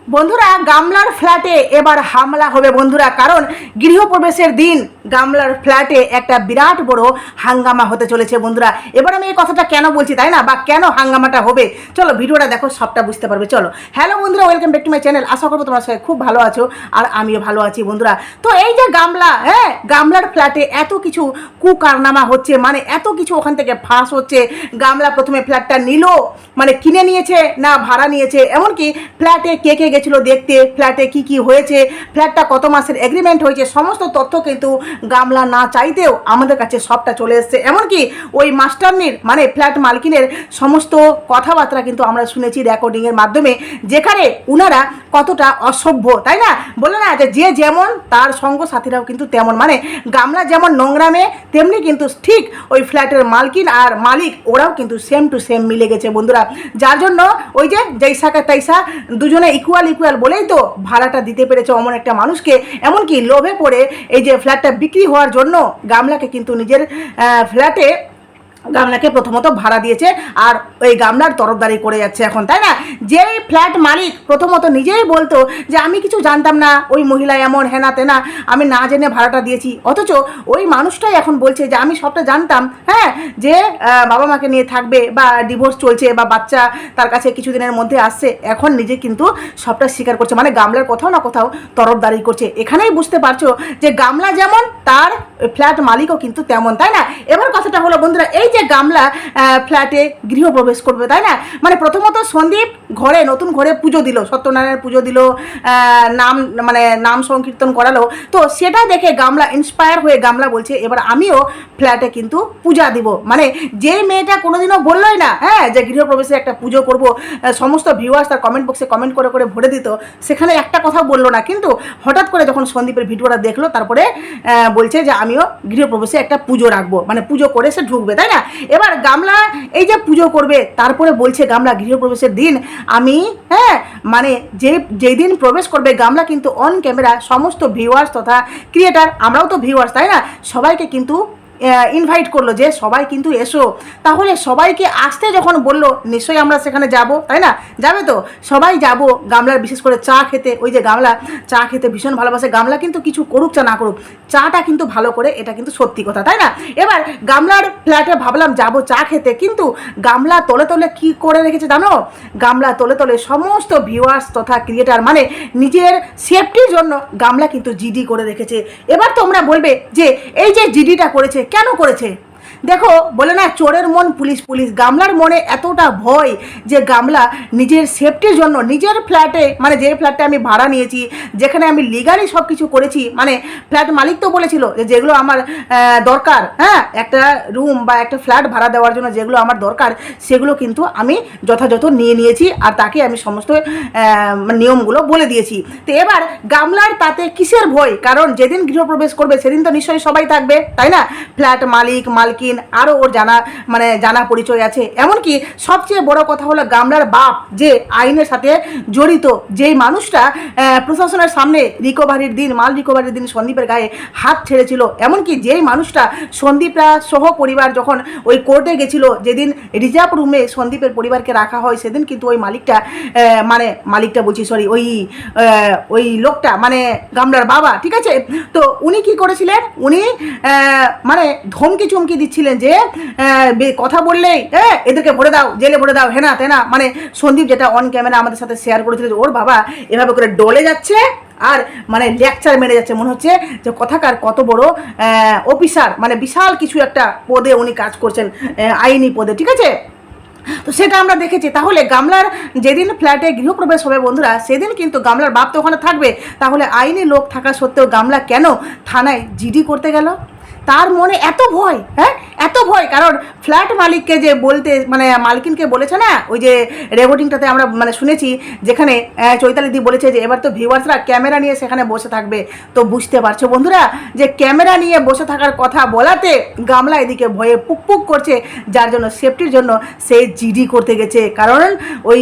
বন্ধুরা গামলার ফ্ল্যাটে এবার হামলা হবে বন্ধুরা, কারণ গৃহপ্রবেশের দিন গামলার ফ্ল্যাটে একটা বিরাট বড় হাঙ্গামা হতে চলেছে বন্ধুরা। এবার আমি এই কথাটা কেন বলছি তাই না, বা কেন হাঙ্গামাটা হবে, চলো ভিডিওটা দেখো, সবটা বুঝতে পারবে। চলো, হ্যালো বন্ধুরা, welcome back to my channel. আশা করবো তোমার সবাই খুব ভালো আছো আর আমিও ভালো আছি বন্ধুরা। তো এই যে গামলা, গামলার ফ্ল্যাটে এত কিছু কুকারনামা হচ্ছে, মানে এত কিছু ওখান থেকে ফাঁস হচ্ছে। গামলা প্রথমে ফ্ল্যাটটা নিল, মানে কিনে নিয়েছে না ভাড়া নিয়েছে, এমনকি ফ্ল্যাটে কে কে গেছিলো দেখতে, ফ্ল্যাটে কি কি হয়েছে, ফ্ল্যাটটা কত মাসের এগ্রিমেন্ট হয়েছে, সমস্ত তথ্য কিন্তু গামলা না চাইতেও আমাদের কাছে সবটা চলে এসছে। এমনকি ওই মাস্টারনির মানে ফ্ল্যাট মালকিনের সমস্ত কথাবার্তা কিন্তু আমরা শুনেছি রেকর্ডিংয়ের মাধ্যমে, যেখানে উনারা কতটা অসভ্য তাই না, বলে না যে যেমন তার সঙ্গ সাথীরাও কিন্তু তেমন, মানে গামলা যেমন নোংরামে তেমনি কিন্তু ঠিক ওই ফ্ল্যাটের মালকিন আর মালিক ওরাও কিন্তু সেম টু সেম মিলে গেছে বন্ধুরা। যার জন্য ওই যে জৈসাকে তাইসা দুজনে ইকুয়াল বলেই তো ভাড়াটা দিতে পেরেছে অমন একটা মানুষকে। এমনকি লোভে পড়ে এই যে ফ্ল্যাটটা বিক্রি হওয়ার জন্য গামলাকে কিন্তু নিজের ফ্ল্যাটে গামলাকে প্রথমত ভাড়া দিয়েছে, আর ওই গামলার তরফদারি করে যাচ্ছে এখন তাই না। যেই ফ্ল্যাট মালিক প্রথমত নিজেই বলতো যে আমি কিছু জানতাম না, ওই মহিলা এমন হেনা তেনা, আমি না জেনে ভাড়াটা দিয়েছি, অথচ ওই মানুষটাই এখন বলছে যে আমি সবটা জানতাম, যে বাবা মাকে নিয়ে থাকবে বা ডিভোর্স চলছে বা বাচ্চা তার কাছে কিছুদিনের মধ্যে আসছে, এখন নিজে কিন্তু সবটা স্বীকার করছে, মানে গামলার কোথাও না কোথাও তরফদারি করছে। এখানেই বুঝতে পারছো যে গামলা যেমন তার ফ্ল্যাট মালিকও কিন্তু তেমন তাই না। এবার কথাটা হলো বন্ধুরা, এই যে গামলা ফ্ল্যাটে গৃহপ্রবেশ করবে তাই না, মানে প্রথমত সন্দীপ ঘরে নতুন ঘরে পুজো দিল, সত্যনারায়ণের পুজো দিল, নাম সংকীর্তন করালো। তো সেটা দেখে গামলা ইন্সপায়ার হয়ে গামলা বলছে এবার আমিও ফ্ল্যাটে কিন্তু পূজা দিব। মানে যে মেয়েটা কোনোদিনও বললোই না যে গৃহপ্রবেশে একটা পুজো করব, সমস্ত ভিউয়ার্স তার কমেন্ট বক্সে কমেন্ট করে করে ভরে দিত, সেখানে একটা কথা বললো না, কিন্তু হঠাৎ করে যখন সন্দীপের ভিডিওটা দেখলো তারপরে বলছে যে আমিও গৃহপ্রবেশে একটা পুজো রাখবো, মানে পুজো করে সে ঢুকবে তাই না। এবার গামলা এই যে পুজো করবে, তারপরে বলছে গামলা গৃহপ্রবেশের দিন আমি মানে যেই দিন প্রবেশ করবে গামলা কিন্তু অন ক্যামেরা সমস্ত ভিউয়ার্স তথা ক্রিয়েটার, আমরাও তো ভিউয়ার্স তাই না, সবাইকে কিন্তু ইনভাইট করলো যে সবাই কিন্তু এসো। তাহলে সবাইকে আসতে যখন বললো নিশ্চয়ই আমরা সেখানে যাব তাই না, যাবে তো সবাই যাব গামলার বিশেষ করে চা খেতে। ওই যে গামলা চা খেতে ভীষণ ভালোবাসে, গামলা কিন্তু কিছু করুক চা না করুক, চাটা কিন্তু ভালো করে, এটা কিন্তু সত্যি কথা তাই না। এবার গামলার ফ্ল্যাটে ভাবলাম যাব চা খেতে, কিন্তু গামলা তলে তলে কি করে রেখেছে জানো, গামলা তলে তলে সমস্ত ভিউয়ার্স তথা ক্রিয়েটার মানে নিজের সেফটির জন্য গামলা কিন্তু জিডি করে রেখেছে। এবার তোমরা বলবে যে এই যে জিডিটা করেছে কেন করেছে, দেখো বলে না চোরের মন পুলিশ পুলিশ, গামলার মনে এতটা ভয় যে গামলা নিজের সেফটির জন্য নিজের ফ্ল্যাটে, মানে যে ফ্ল্যাটটা আমি ভাড়া নিয়েছি, যেখানে আমি লিগালি সব কিছু করেছি, মানে ফ্ল্যাট মালিক তো বলেছিল যে যেগুলো আমার দরকার, একটা রুম বা একটা ফ্ল্যাট ভাড়া দেওয়ার জন্য যেগুলো আমার দরকার সেগুলো কিন্তু আমি যথাযথ নিয়ে নিয়েছি, আর তাকে আমি সমস্ত নিয়মগুলো বলে দিয়েছি। তো এবার গামলার তাতে কিসের ভয়, কারণ যেদিন গৃহপ্রবেশ করবে সেদিন তো নিশ্চয়ই সবাই থাকবে তাই না, ফ্ল্যাট মালিক মালকিন আরও ওর জানা পরিচয় আছে। এমনকি সবচেয়ে বড় কথা হলো গামলার বাপ যে আইনের সাথে জড়িত, যেই মানুষটা প্রশাসনের সামনে মাল রিকভারির দিন সন্দীপের গায়ে হাত ছেড়েছিল, এমনকি যেই মানুষটা সন্দীপরা সহ পরিবার যখন ওই কোর্টে গেছিল, যেদিন রিজার্ভ রুমে সন্দীপের পরিবারকে রাখা হয়, সেদিন কিন্তু ওই মালিকটা বলছি সরি ওই লোকটা মানে গামলার বাবা, ঠিক আছে। তো উনি কি করেছিলেন, উনি মানে ধমকি চমকি দিচ্ছিলেন যে কথা বললেই এদেরকে ভরে দাও, জেলে ভরে দাও, হেনা তেনা, মানে সন্দীপ যেটা অন ক্যামেরা আমাদের সাথে শেয়ার করেছিল যে ওর বাবা এভাবে করে ডলে যাচ্ছে আর মানে লেকচার মেরে যাচ্ছে, মনে হচ্ছে যে কথাকার কত বড় অফিসার, মানে বিশাল কিছু একটা পদে উনি কাজ করছেন, আইনি পদে, ঠিক আছে। তো সেটা আমরা দেখেছি। তাহলে গামলার যেদিন ফ্ল্যাটে গৃহপ্রবেশ হবে বন্ধুরা, সেদিন কিন্তু গামলার বাপ তো ওখানে থাকবে, তাহলে আইনি লোক থাকা সত্ত্বেও গামলা কেন থানায় জিডি করতে গেল, তার মনে এত ভয়, এত ভয়, কারণ ফ্ল্যাট মালিককে যে বলতে মানে মালকিনকে বলেছে না, ওই যে রেকর্ডিংটাতে আমরা মানে শুনেছি, যেখানে চৈতালিদি বলেছে যে এবার তো ভিউয়ার্সরা ক্যামেরা নিয়ে সেখানে বসে থাকবে। তো বুঝতে পারছো বন্ধুরা যে ক্যামেরা নিয়ে বসে থাকার কথা বলাতে গামলা এদিকে ভয়ে পুকপুক করছে, যার জন্য সেফটির জন্য সে জিডি করতে গেছে। কারণ ওই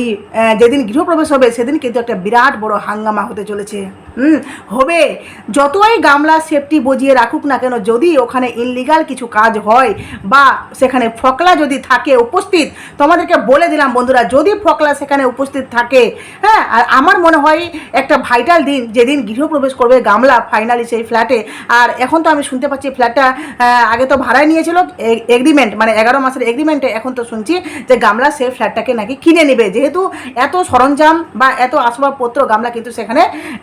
যেদিন গৃহপ্রবেশ হবে সেদিন কিন্তু একটা বিরাট বড় হাঙ্গামা হতে চলেছে, হবে। যতই গামলা সেফটি বজিয়ে রাখুক না কেন, যদি ওখানে ইনলিগাল কিছু কাজ হয় বা সেখানে ফকলা যদি থাকে উপস্থিত, তোমাদেরকে বলে দিলাম বন্ধুরা, যদি ফকলা সেখানে উপস্থিত থাকে, হ্যাঁ, আর আমার মনে হয় একটা ভাইটাল দিন, যেদিন গৃহপ্রবেশ করবে গামলা ফাইনালি সেই ফ্ল্যাটে। আর এখন তো আমি শুনতে পাচ্ছি ফ্ল্যাটটা আগে তো ভাড়ায় নিয়েছিল এগ্রিমেন্ট, মানে 11 মাসের এগ্রিমেন্টে, এখন তো শুনছি যে গামলা সেই ফ্ল্যাটটাকে নাকি কিনে নেবে, যেহেতু এত সরঞ্জাম বা এত আসবাবপত্র গামলা কিন্তু সেখানে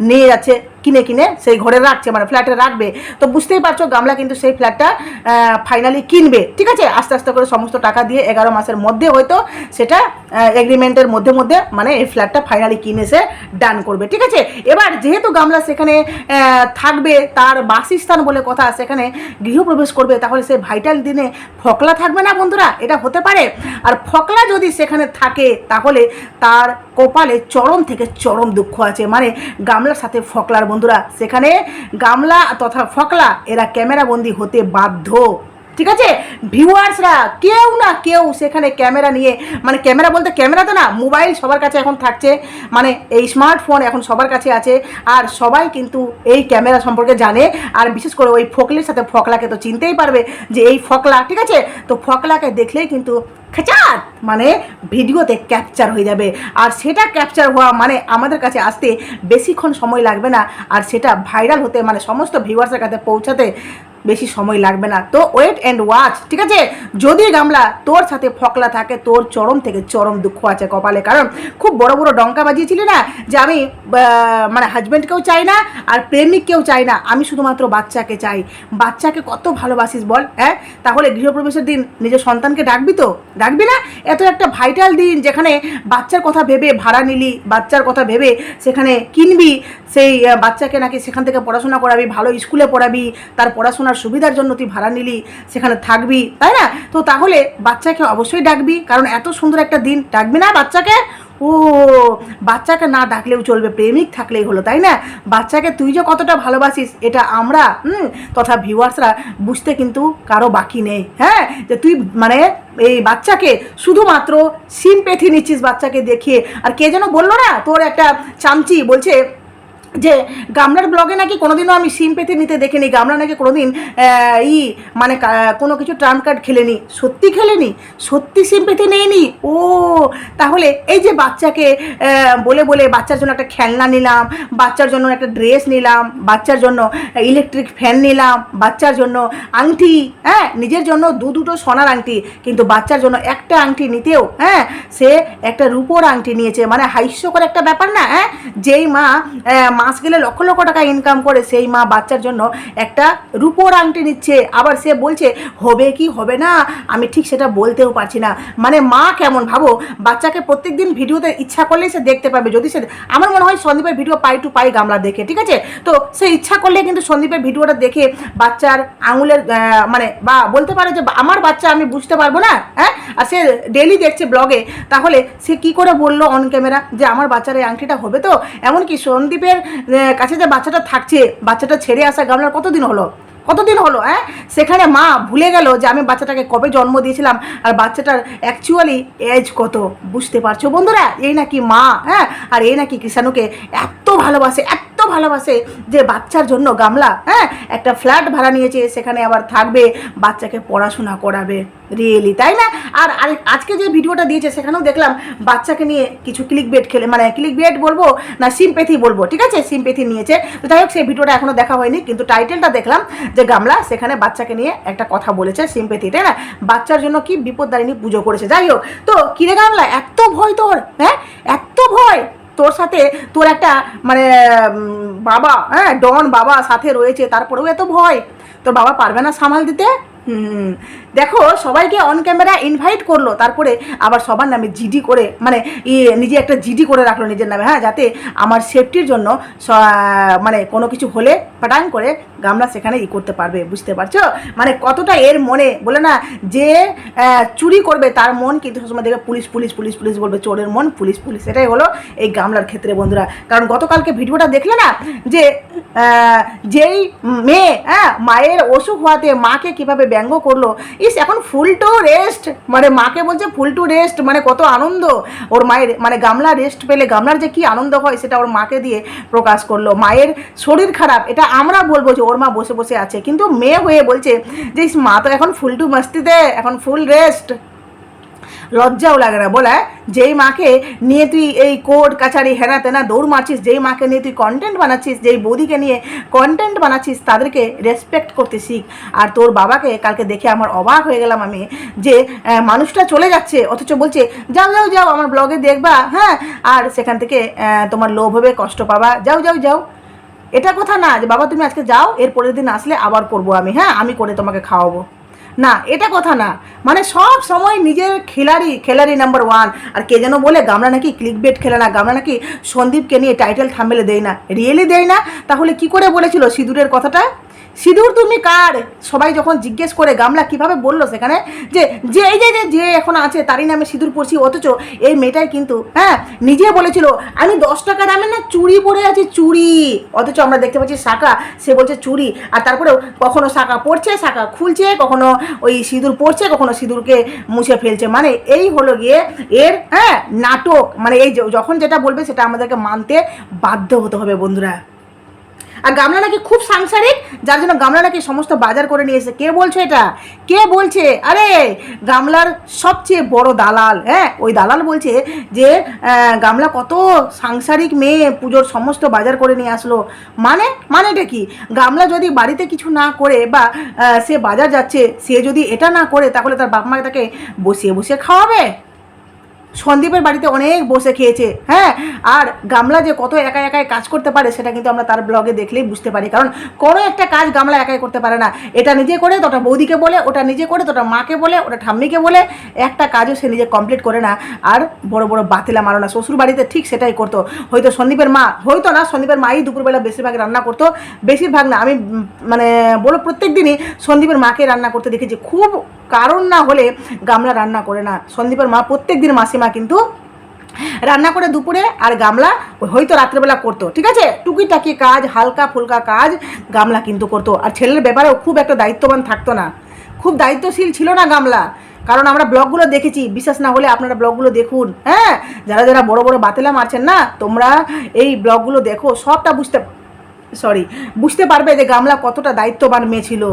নিয়ে যাচ্ছে, কিনে কিনে সেই ঘরে রাখছে, মানে ফ্ল্যাটে রাখবে। তো বুঝতেই পারছো গামলা কিন্তু সেই ফ্ল্যাটটা ফাইনালি কিনবে, ঠিক আছে, আস্তে আস্তে করে সমস্ত টাকা দিয়ে 11 মাসের মধ্যে হয়তো সেটা এগ্রিমেন্টের মধ্যে মধ্যে মানে এই ফ্ল্যাটটা ফাইনালি কিনে সে ডান করবে, ঠিক আছে। এবার যেহেতু গামলা সেখানে থাকবে, তার বাসস্থান বলে কথা, সেখানে গৃহপ্রবেশ করবে, তাহলে সে ভাইটাল দিনে ফকলা থাকবে না বন্ধুরা, এটা হতে পারে। আর ফকলা যদি সেখানে থাকে তাহলে তার কপালে চরম থেকে চরম দুঃখ আছে, মানে গামলার সাথে ফকলার বন্ধুরা, সেখানে গামলা তথা ফকলা এরা ক্যামেরাবন্দি হতে বাধ্য, ঠিক আছে। ভিউয়ার্সরা কেউ না কেউ সেখানে ক্যামেরা নিয়ে, মানে ক্যামেরা বলতে ক্যামেরা তো না, মোবাইল সবার কাছে এখন থাকছে, মানে এই স্মার্টফোন এখন সবার কাছে আছে, আর সবাই কিন্তু এই ক্যামেরা সম্পর্কে জানে। আর বিশেষ করে ওই ফকলির সাথে ফকলাকে তো চিনতেই পারবে যে এই ফকলা, ঠিক আছে। তো ফকলাকে দেখলেই কিন্তু খেচাত মানে ভিডিওতে ক্যাপচার হয়ে যাবে, আর সেটা ক্যাপচার হওয়া মানে আমাদের কাছে আসতে বেশিক্ষণ সময় লাগবে না, আর সেটা ভাইরাল হতে মানে সমস্ত ভিউয়ার্সের কাছে পৌঁছাতে বেশি সময় লাগবে না। তো ওয়েট অ্যান্ড ওয়াচ, ঠিক আছে। যদি গামলা তোর সাথে ফকলা থাকে, তোর চরম থেকে চরম দুঃখ আছে কপালে, কারণ খুব বড় বড় ডঙ্কা বাজিয়েছিলি না যে আমি মানে হাজব্যান্ডকেও চাই না আর প্রেমিককেও চাই না, আমি শুধুমাত্র বাচ্চাকে চাই। বাচ্চাকে কত ভালোবাসিস বল, হ্যাঁ, তাহলে গৃহপ্রবেশের দিন নিজের সন্তানকে ডাকবি তো, ডাকবি না? এত একটা ভাইটাল দিন যেখানে বাচ্চার কথা ভেবে ভাড়া নিলি, বাচ্চার কথা ভেবে সেখানে কিনবি, সেই বাচ্চাকে নাকি সেখান থেকে পড়াশোনা করাবি, ভালো স্কুলে পড়াবি, তার পড়াশোনার সুবিধার জন্য তুই ভাড়া নিলি, সেখানে থাকবি, তাই না? তো তাহলে বাচ্চাকে অবশ্যই ডাকবি, কারণ এত সুন্দর একটা দিন, ডাকবি না বাচ্চাকে? ও, বাচ্চাকে না ডাকলেও চলবে, প্রেমিক থাকলেই হলো, তাই না? বাচ্চাকে তুই যে কতটা ভালোবাসিস এটা আমরা তথা ভিউয়ার্সরা বুঝতে কিন্তু কারো বাকি নেই, হ্যাঁ, যে তুই মানে এই বাচ্চাকে শুধুমাত্র সিম্প্যাথি নিচ্ছিস বাচ্চাকে দেখিয়ে। আর কে যেন বললো না, তোর একটা চামচি বলছে যে গামলার ব্লগে নাকি কোনোদিনও আমি সিম্প্যাথি নিতে দেখিনি, গামলা নাকি কোনোদিন মানে কোনো কিছু ট্রাম্প কার্ড খেলেনি। সত্যি খেলেনি? সত্যি সিম্প্যাথি নেয়নি? ও, তাহলে এই যে বাচ্চাকে বলে বলে বাচ্চার জন্য একটা খেলনা নিলাম, বাচ্চার জন্য একটা ড্রেস নিলাম, বাচ্চার জন্য ইলেকট্রিক ফ্যান নিলাম, বাচ্চার জন্য আংটি, হ্যাঁ, নিজের জন্য দুটো সোনার আংটি, কিন্তু বাচ্চার জন্য একটা আংটি নিতেও হ্যাঁ সে একটা রূপোর আংটি নিয়েছে, মানে হাস্যকর একটা ব্যাপার না? হ্যাঁ, যেই মা মাস গেলে লক্ষ লক্ষ টাকা ইনকাম করে, সেই মা বাচ্চার জন্য একটা রূপোর আংটি নিচ্ছে, আবার সে বলছে হবে কি হবে না আমি ঠিক সেটা বলতেও পারছি না। মানে মা কেমন ভাবো, বাচ্চাকে প্রত্যেকদিন ভিডিওতে ইচ্ছা করলেই সে দেখতে পাবে, যদি সে, আমার মনে হয় সন্দীপের ভিডিও পাই টু পাই গামলা দেখে, ঠিক আছে। তো সে ইচ্ছা করলে কিন্তু সন্দীপের ভিডিওটা দেখে বাচ্চার আঙুলের মানে বা বলতে পারে যে আমার বাচ্চা আমি বুঝতে পারবো না, হ্যাঁ, আর সে ডেলি দেখছে ব্লগে, তাহলে সে কি করে বললো অন ক্যামেরা যে আমার বাচ্চার এই আংটিটা হবে তো? এমনকি সন্দীপের কাছে যে বাচ্চাটা থাকছে, বাচ্চাটা ছেড়ে আসা গামলার কতদিন হলো, হ্যাঁ, সেখানে মা ভুলে গেল যে আমি বাচ্চাটাকে কবে জন্ম দিয়েছিলাম আর বাচ্চাটার অ্যাকচুয়ালি এজ কত। বুঝতে পারছো বন্ধুরা? এই নাকি মা, হ্যাঁ, আর এই নাকি কৃষাণুকে এত ভালোবাসে যে বাচ্চার জন্য গামলা হ্যাঁ একটা ফ্ল্যাট ভাড়া নিয়েছে, সেখানে আবার থাকবে, বাচ্চাকে পড়াশোনা করাবে, রিয়েলি, তাই না? আর আজকে যে ভিডিওটা দিয়েছে সেখানেও দেখলাম বাচ্চাকে নিয়ে কিছু ক্লিকবেট খেলে, মানে ক্লিকবেট বলবো না সিম্প্যাথি বলবো, ঠিক আছে, সিম্প্যাথি নিয়েছে। তো যাই হোক, সেই ভিডিওটা এখনো দেখা হয়নি, কিন্তু টাইটেলটা দেখলাম যে গামলা সেখানে বাচ্চাকে নিয়ে একটা কথা বলেছে, সিম্প্যাথি, তাই না? বাচ্চার জন্য কি বিপদদারিণী পুজো করেছে। যাই হোক, তো কিরে গামলা, এত ভয় তোর? হ্যাঁ, এত ভয় তোর সাথে, তোর একটা মানে বাবা, হ্যাঁ, ডন বাবা সাথে রয়েছে, তারপরেও এত ভয়? তোর বাবা পারবে না সামাল দিতে? দেখো, সবাইকে অন ক্যামেরা ইনভাইট করলো, তারপরে আবার সবার নামে জিডি করে, মানে নিজে একটা জিডি করে রাখলো নিজের নামে, হ্যাঁ, যাতে আমার সেফটির জন্য মানে কোনো কিছু হলে পাটাং করে গামলা সেখানে করতে পারবে। বুঝতে পারছো মানে কতটা এর মনে, বলে না যে চুরি করবে তার মন কিন্তু সবসময় দেখে পুলিশ পুলিশ পুলিশ পুলিশ বলবে, চোরের মন পুলিশ পুলিশ। এটাই হলো এই গামলার ক্ষেত্রে বন্ধুরা। কারণ গতকালকে ভিডিওটা দেখলে না, যে যেই মেয়ে হ্যাঁ মায়ের অসুখ হওয়াতে মাকে কীভাবে ব্যঙ্গ করলো, ইস এখন ফুল টু রেস্ট, মানে মাকে বলছে ফুল টু রেস্ট, মানে কত আনন্দ ওর মায়ের, মানে গামলা রেস্ট পেলে গামলার যে কি আনন্দ হয় সেটা ওর মাকে দিয়ে প্রকাশ করলো। মায়ের শরীর খারাপ এটা আমরা বলবো যে ওর মা বসে বসে আছে, কিন্তু মেয়ে হয়ে বলছে যে মা তো এখন ফুল টু মস্তিতে, এখন ফুল রেস্ট। লজ্জাও লাগে না বলা, যেই মাকে নিয়ে তুই এই কোর্ট কাছারি হেনা তেনা দৌড় মারছিস, যেই মাকে নিয়ে তুই কন্টেন্ট বানাচ্ছিস, যেই বৌদিকে নিয়ে কন্টেন্ট বানাচ্ছিস, তাদেরকে রেসপেক্ট করতে শিখ। আর তোর বাবাকে কালকে দেখে আমার অবাক হয়ে গেলাম আমি, যে মানুষটা চলে যাচ্ছে অথচ বলছে যাও যাও যাও আমার ব্লগে দেখবা, হ্যাঁ, আর সেখান থেকে তোমার লোভ হবে, কষ্ট পাবা, যাও যাও যাও। এটা কথা না যে বাবা তুমি আজকে যাও, এর পরের দিন আসলে আবার করবো আমি, হ্যাঁ আমি করে তোমাকে খাওয়াবো, না এটা কথা না। মানে সব সময় নিজের খেলারি নাম্বার 1। আর কে যেন বলে গামলা নাকি ক্লিকবেট খেলে না, গামলা নাকি সন্দীপকে নিয়ে টাইটেল থাম্বনেলে দেয় না, রিয়েলি দেয় না? তাহলে কি করে বলেছিল সিঁদুরের কথাটা? সিঁদুর তুমি কার? সবাই যখন জিজ্ঞেস করে গামলা কিভাবে বললো সেখানে যে যে এই যে যে এখন আছে তারই নামে সিঁদুর পরছি, অথচ এই মেয়েটাই কিন্তু হ্যাঁ নিজে বলেছিল আমি 10 টাকা দামের না চুড়ি পরে আছি, চুড়ি, অথচ আমরা দেখতে পাচ্ছি শাখা, সে বলছে চুড়ি, আর তারপরেও কখনো শাখা পড়ছে, শাখা খুলছে, কখনো ওই সিঁদুর পড়ছে, কখনো সিঁদুরকে মুছে ফেলছে। মানে এই হলো গিয়ে এর নাটক, মানে এই যখন যেটা বলবে সেটা আমাদেরকে মানতে বাধ্য হতে হবে বন্ধুরা। আর গামলা নাকি খুব সাংসারিক, যার জন্য গামলা নাকি সমস্ত বাজার করে নিয়ে এসে। কে বলছে এটা? কে বলছে? আরে গামলার সবচেয়ে বড় দালাল, হ্যাঁ ওই দালাল বলছে যে গামলা কত সাংসারিক মেয়ে, পুজোর সমস্ত বাজার করে নিয়ে আসলো। মানেটা কি? গামলা যদি বাড়িতে কিছু না করে বা সে বাজার যাচ্ছে, সে যদি এটা না করে, তাহলে তার বাপ মাকে তাকে বসিয়ে বসিয়ে খাওয়াবে? সন্দীপের বাড়িতে অনেক বসে খেয়েছে, হ্যাঁ, আর গামলা যে কত একা একাই কাজ করতে পারে সেটা কিন্তু আমরা তার ব্লগে দেখলেই বুঝতে পারি। কারণ কোনো একটা কাজ গামলা একাই করতে পারে না, এটা নিজে করে তোটা বৌদিকে বলে, ওটা নিজে করে তোটা মাকে বলে, ওটা ঠাম্মিকে বলে, একটা কাজও সে নিজে কমপ্লিট করে না। আর বড় বড় বাতিলা মারো না, শ্বশুর বাড়িতে ঠিক সেটাই করতো। হয়তো সন্দীপের মা, হয়তো না, সন্দীপের মাই দুপুরবেলা বেশিরভাগ রান্না করতো, বেশিরভাগ না আমি মানে বলো প্রত্যেক দিনই সন্দীপের মাকে রান্না করতে দেখেছি, খুব কারণ না হলে গামলা রান্না করে না। সন্দীপের মা প্রত্যেক দিন মাসিমা কিন্তু রান্না করে দুপুরে, আর গামলা হয়তো রাত্রেবেলা করতো, ঠিক আছে, টুকিটাকি কাজ, হালকা ফুলকা কাজ গামলা কিন্তু করতো। আর ছেলের ব্যাপারেও খুব একটা দায়িত্ববান থাকতো না, খুব দায়িত্বশীল ছিল না গামলা। কারণ আমরা ব্লগগুলো দেখেছি, বিশ্বাস না হলে আপনারা ব্লগগুলো দেখুন, হ্যাঁ যারা যারা বড় বড় বাতেলা মারছেন না, তোমরা এই ব্লগগুলো দেখো, সবটা বুঝতে পারবে যে গামলা কতটা দায়িত্ববান মেয়ে ছিল।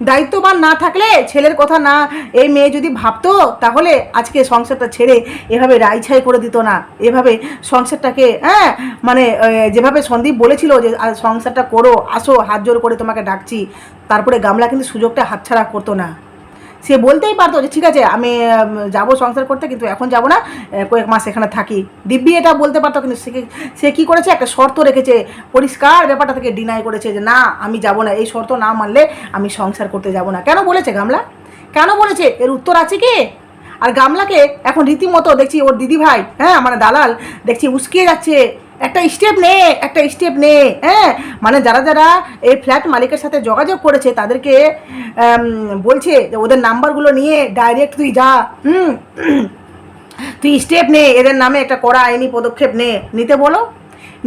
দায়িত্ববান না থাকলে ছেলের কথা না এই মেয়ে যদি ভাবতো, তাহলে আজকে সংসারটা ছেড়ে এভাবে রাইছাই করে দিত না, এভাবে সংসারটাকে মানে যেভাবে সন্দীপ বলেছিল যে সংসারটা করো, আসো, হাত জোর করে তোমাকে ডাকছি, তারপরে গামলা কিন্তু সুযোগটা হাতছাড়া করতো না। সে বলতেই পারতো যে ঠিক আছে আমি যাবো সংসার করতে, কিন্তু এখন যাব না, কয়েক মাস এখানে থাকি, দিব্যি এটা বলতে পারতো। কিন্তু সে কী করেছে, একটা শর্ত রেখেছে, পরিষ্কার ব্যাপারটা থেকে ডিনাই করেছে যে না আমি যাব না, এই শর্ত না মানলে আমি সংসার করতে যাব না। কেন বলেছে গামলা? কেন বলেছে? এর উত্তর আছে কি? আর গামলাকে এখন রীতিমতো দেখছি ওর দিদিভাই, মানে দালাল দেখছি উস্কিয়ে যাচ্ছে, একটা স্টেপ নে, হ্যাঁ মানে যারা যারা এই ফ্ল্যাট মালিকের সাথে যোগাযোগ করেছে তাদেরকে বলছে যে ওদের নাম্বারগুলো নিয়ে ডাইরেক্ট তুই যা, তুই স্টেপ নে, এদের নামে একটা কড়া আইনি পদক্ষেপ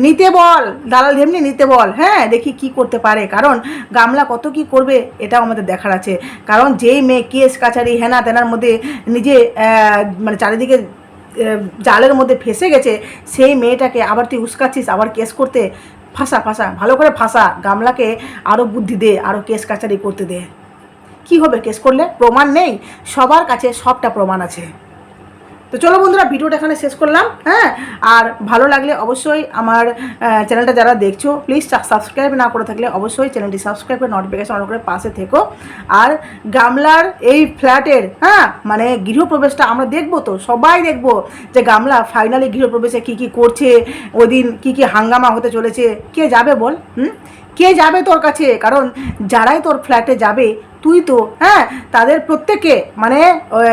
নিতে বল, দালাল যেমনি নিতে বল, হ্যাঁ দেখি কি করতে পারে। কারণ গামলা কত কি করবে এটাও আমাদের দেখার আছে। কারণ যেই মেয়ে কেস কাছারি হেনা তেনার মধ্যে নিজে মানে চারিদিকে জালের মধ্যে ফেসে গেছে, সেই মেয়েটাকে আবার তুই উস্কাচ্ছিস, আবার কেস করতে। ফাঁসা ভালো করে ফাঁসা, গামলাকে আরও বুদ্ধি দে, আরও কেস কাছারি করতে দে। কি হবে কেস করলে? প্রমাণ নেই, সবার কাছে সবটা প্রমাণ আছে। তো চলো বন্ধুরা, ভিডিওটা এখানে শেষ করলাম, হ্যাঁ আর ভালো লাগলে অবশ্যই আমার চ্যানেলটা যারা দেখছো প্লিজ সাবস্ক্রাইব না করে থাকলে অবশ্যই চ্যানেলটি সাবস্ক্রাইব করে নোটিফিকেশন অন করে পাশে থেকো। আর গামলার এই ফ্ল্যাটের মানে গৃহপ্রবেশটা আমরা দেখবো, তো সবাই দেখবো যে গামলা ফাইনালি গৃহপ্রবেশে কী কী করছে, ওই দিন কী কী হাঙ্গামা হতে চলেছে। কে যাবে বল? কে যাবে তোর কাছে? কারণ যারাই তোর ফ্ল্যাটে যাবে তুই তো তাদের প্রত্যেকে মানে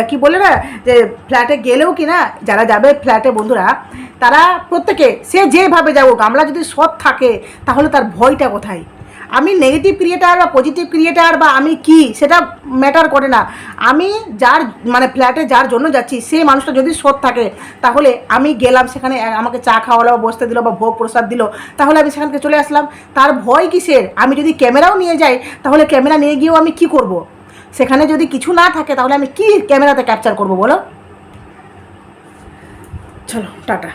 কি বলে না যে ফ্ল্যাটে গেলেও কি না যারা যাবে ফ্ল্যাটে বন্ধুরা, তারা প্রত্যেকে সে যেভাবে যাবো, গামলা যদি সৎ থাকে তাহলে তার ভয়টা কোথায়? আমি নেগেটিভ ক্রিয়েটার বা পজিটিভ ক্রিয়েটার বা আমি কি সেটা ম্যাটার করে না। আমি যার মানে ফ্ল্যাটে যার জন্য যাচ্ছি সেই মানুষটা যদি সৎ থাকে, তাহলে আমি গেলাম সেখানে, আমাকে চা খাওয়ালো বা বসতে দিল বা ভোগ প্রসাদ দিল, তাহলে আমি সেখান থেকে চলে আসলাম। তার ভয় কিসের? আমি যদি ক্যামেরাও নিয়ে যাই, তাহলে ক্যামেরা নিয়ে গিয়েও আমি কি করব? সেখানে যদি কিছু না থাকে তাহলে আমি কি ক্যামেরাতে ক্যাপচার করব বলো? চলো টাটা।